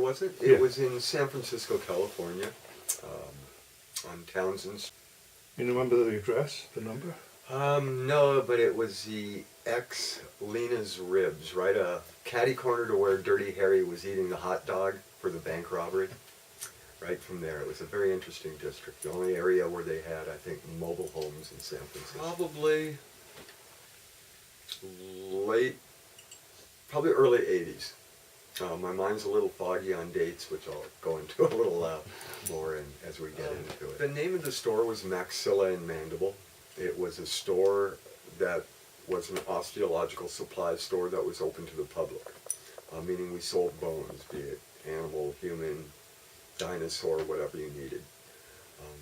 was it? Yeah. It was in San Francisco, California, on Townsend. You remember the address, the number? No, but it was the ex-Lena's Ribs, right? Catty corner to where Dirty Harry was eating the hot dog for the bank robbery. Right from there. It was a very interesting district. The only area where they had, I think, mobile homes in San Francisco. Probably early 80s. My mind's a little foggy on dates, which I'll go into a little more as we get into it. The name of the store was Maxilla and Mandible. It was a store that was an osteological supply store that was open to the public, meaning we sold bones, be it animal, human, dinosaur, whatever you needed.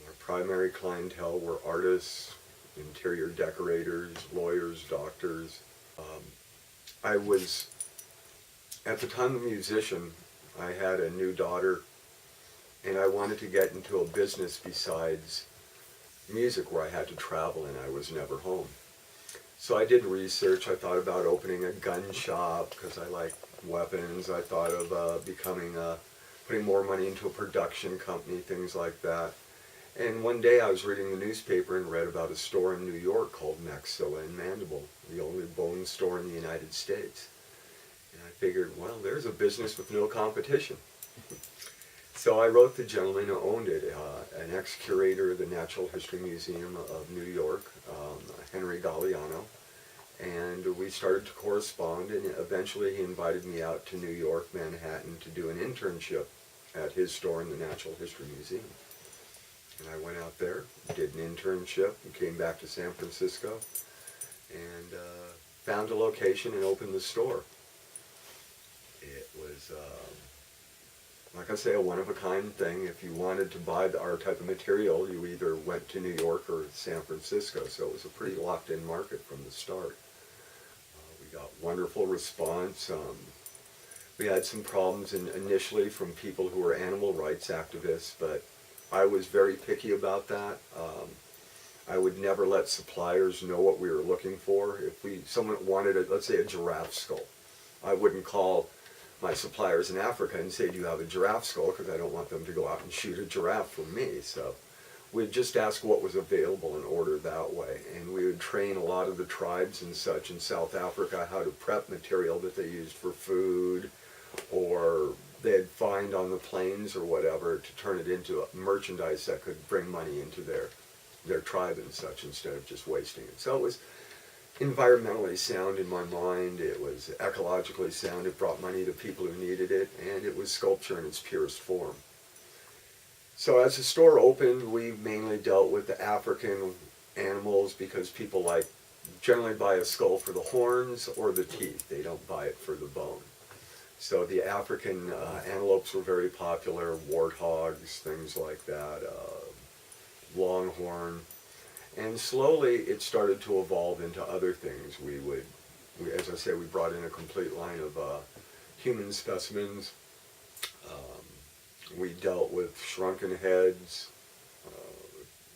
Our primary clientele were artists, interior decorators, lawyers, doctors. I was, at the time, a musician. I had a new daughter, and I wanted to get into a business besides music where I had to travel and I was never home. So I did research. I thought about opening a gun shop because I like weapons. I thought of putting more money into a production company, things like that. And one day I was reading the newspaper and read about a store in New York called Maxilla and Mandible, the only bone store in the United States. And I figured, well, there's a business with no competition. So I wrote the gentleman who owned it, an ex-curator of the Natural History Museum of New York, Henry Galliano, and we started to correspond, and eventually he invited me out to New York, Manhattan, to do an internship at his store in the Natural History Museum. And I went out there, did an internship, and came back to San Francisco, and found a location and opened the store. It was, like I say, a one-of-a-kind thing. If you wanted to buy our type of material, you either went to New York or San Francisco, so it was a pretty locked-in market from the start. We got wonderful response. We had some problems initially from people who were animal rights activists, but I was very picky about that. I would never let suppliers know what we were looking for. If someone wanted, let's say, a giraffe skull, I wouldn't call my suppliers in Africa and say, do you have a giraffe skull? Because I don't want them to go out and shoot a giraffe for me. So we'd just ask what was available and order that way. And we would train a lot of the tribes and such in South Africa how to prep material that they used for food, or they'd find on the plains or whatever, to turn it into merchandise that could bring money into their tribe and such, instead of just wasting it. So it was environmentally sound in my mind, it was ecologically sound, it brought money to people who needed it, and it was sculpture in its purest form. So as the store opened, we mainly dealt with the African animals because people generally buy a skull for the horns or the teeth. They don't buy it for the bone. So the African antelopes were very popular, warthogs, things like that, longhorn. And slowly it started to evolve into other things. As I say, we brought in a complete line of human specimens. We dealt with shrunken heads,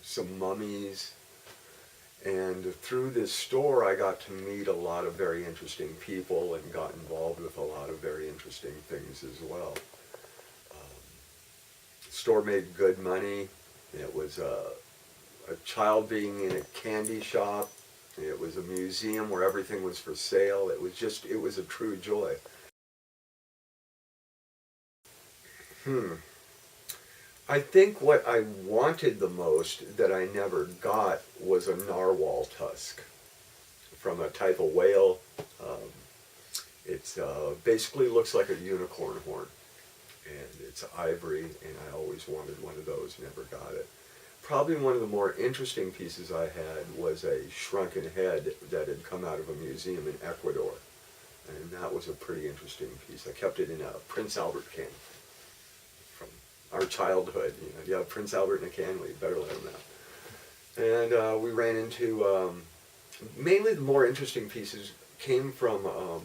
some mummies. And through this store, I got to meet a lot of very interesting people and got involved with a lot of very interesting things as well. The store made good money. It was a child being in a candy shop. It was a museum where everything was for sale. It was a true joy. I think what I wanted the most that I never got was a narwhal tusk from a type of whale. It basically looks like a unicorn horn, and it's ivory, and I always wanted one of those, never got it. Probably one of the more interesting pieces I had was a shrunken head that had come out of a museum in Ecuador, and that was a pretty interesting piece. I kept it in a Prince Albert can from our childhood. You have Prince Albert in a can, well, you better let him out. And we ran into, mainly the more interesting pieces came from, I don't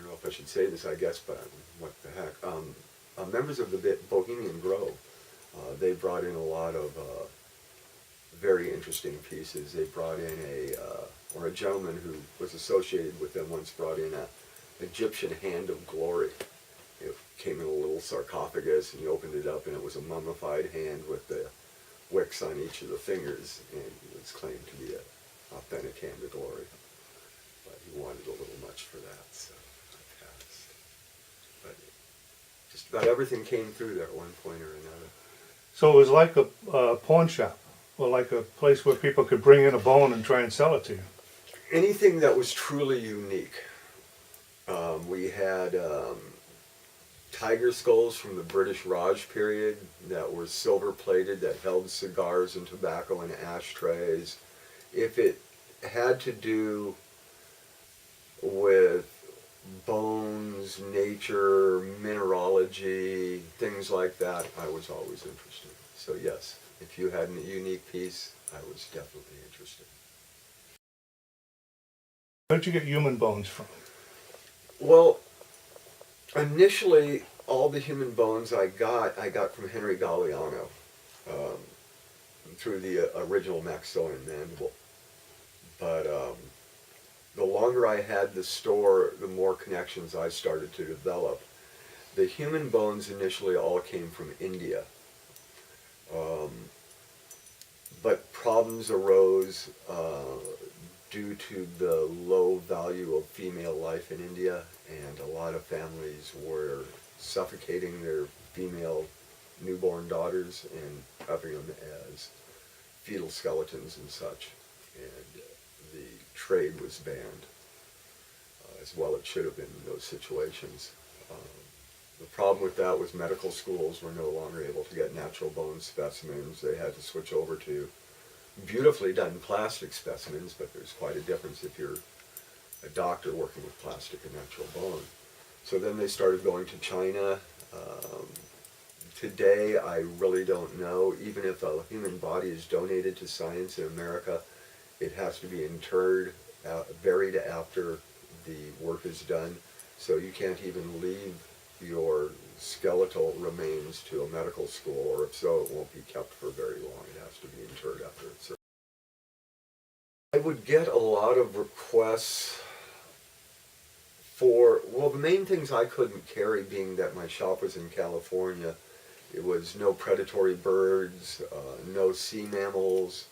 know if I should say this, I guess, but what the heck, members of the Bohemian Grove. They brought in a lot of very interesting pieces. They brought in a gentleman who was associated with them once brought in a Egyptian hand of glory. It came in a little sarcophagus, and you opened it up, and it was a mummified hand with the wicks on each of the fingers, and it was claimed to be an authentic hand of glory. But he wanted a little much for that, so I passed. But just about everything came through there at one point or another. So it was like a pawn shop, or like a place where people could bring in a bone and try and sell it to you. Anything that was truly unique. We had tiger skulls from the British Raj period that were silver plated, that held cigars and tobacco in ashtrays. If it had to do with bones, nature, mineralogy, things like that, I was always interested. So yes, if you had a unique piece, I was definitely interested. Where did you get human bones from? Well, initially, all the human bones I got from Henry Galliano through the original Maxilla and Mandible. But the longer I had the store, the more connections I started to develop. The human bones initially all came from India. But problems arose due to the low value of female life in India, and a lot of families were suffocating their female newborn daughters and prepping them as fetal skeletons and such. And the trade was banned, as well it should have been in those situations. The problem with that was medical schools were no longer able to get natural bone specimens. They had to switch over to beautifully done plastic specimens, but there's quite a difference if you're a doctor working with plastic and natural bone. So then they started going to China. Today, I really don't know. Even if a human body is donated to science in America, it has to be interred, buried after the work is done. So you can't even leave your skeletal remains to a medical school, or if so, it won't be kept for very long. It has to be interred after it's. I would get a lot of requests for, well, the main things I couldn't carry, being that my shop was in California, it was no predatory birds, no sea mammals,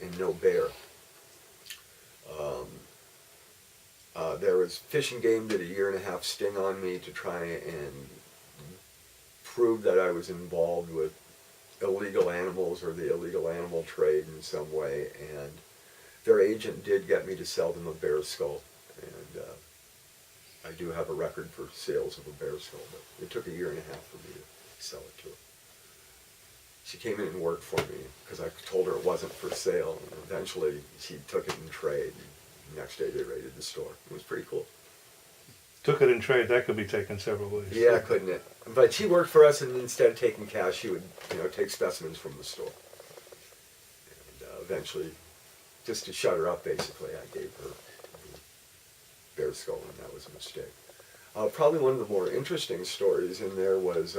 and no bear. There was Fish and Game did a 1.5-year sting on me to try and prove that I was involved with illegal animals or the illegal animal trade in some way, and their agent did get me to sell them a bear skull, and I do have a record for sales of a bear skull, but it took a 1.5 years for me to sell it to her. She came in and worked for me because I told her it wasn't for sale, and eventually she took it in trade. The next day they raided the store. It was pretty cool. Took it in trade, that could be taken several ways. Yeah, couldn't it? But she worked for us, and instead of taking cash, she would, take specimens from the store. And eventually, just to shut her up, basically, I gave her the bear skull, and that was a mistake. Probably one of the more interesting stories in there was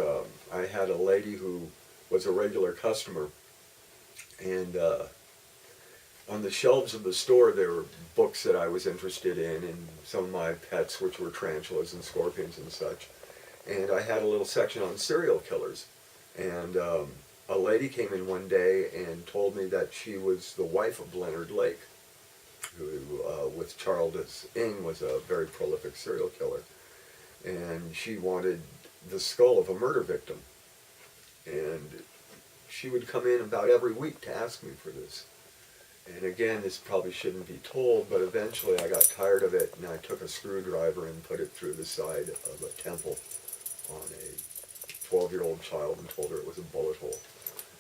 I had a lady who was a regular customer, and on the shelves of the store there were books that I was interested in, and some of my pets, which were tarantulas and scorpions and such. And I had a little section on serial killers. And a lady came in one day and told me that she was the wife of Leonard Lake, who, with Charles Ng, was a very prolific serial killer. And she wanted the skull of a murder victim. And she would come in about every week to ask me for this. And again, this probably shouldn't be told, but eventually I got tired of it, and I took a screwdriver and put it through the side of a temple on a 12-year-old child and told her it was a bullet hole,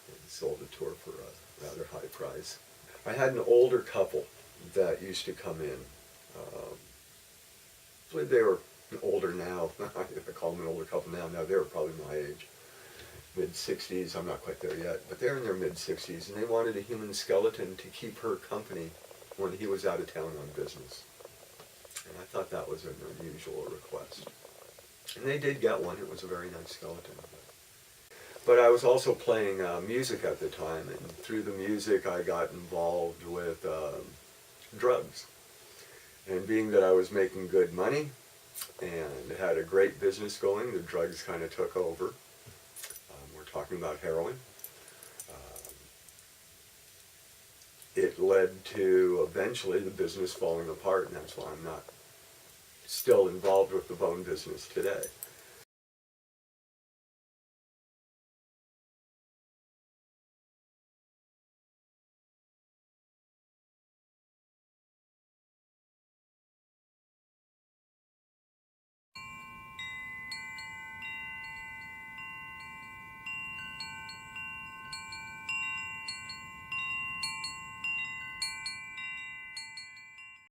and sold it to her for a rather high price. I had an older couple that used to come in. I believe they were older now. If I call them an older couple now, they were probably my age. Mid-60s, I'm not quite there yet, but they're in their mid-60s, and they wanted a human skeleton to keep her company when he was out of town on business. And I thought that was an unusual request. And they did get one. It was a very nice skeleton. But I was also playing music at the time, and through the music I got involved with drugs. And being that I was making good money, and had a great business going. The drugs kind of took over. We're talking about heroin. It led to eventually the business falling apart, and that's why I'm not still involved with the bone business today.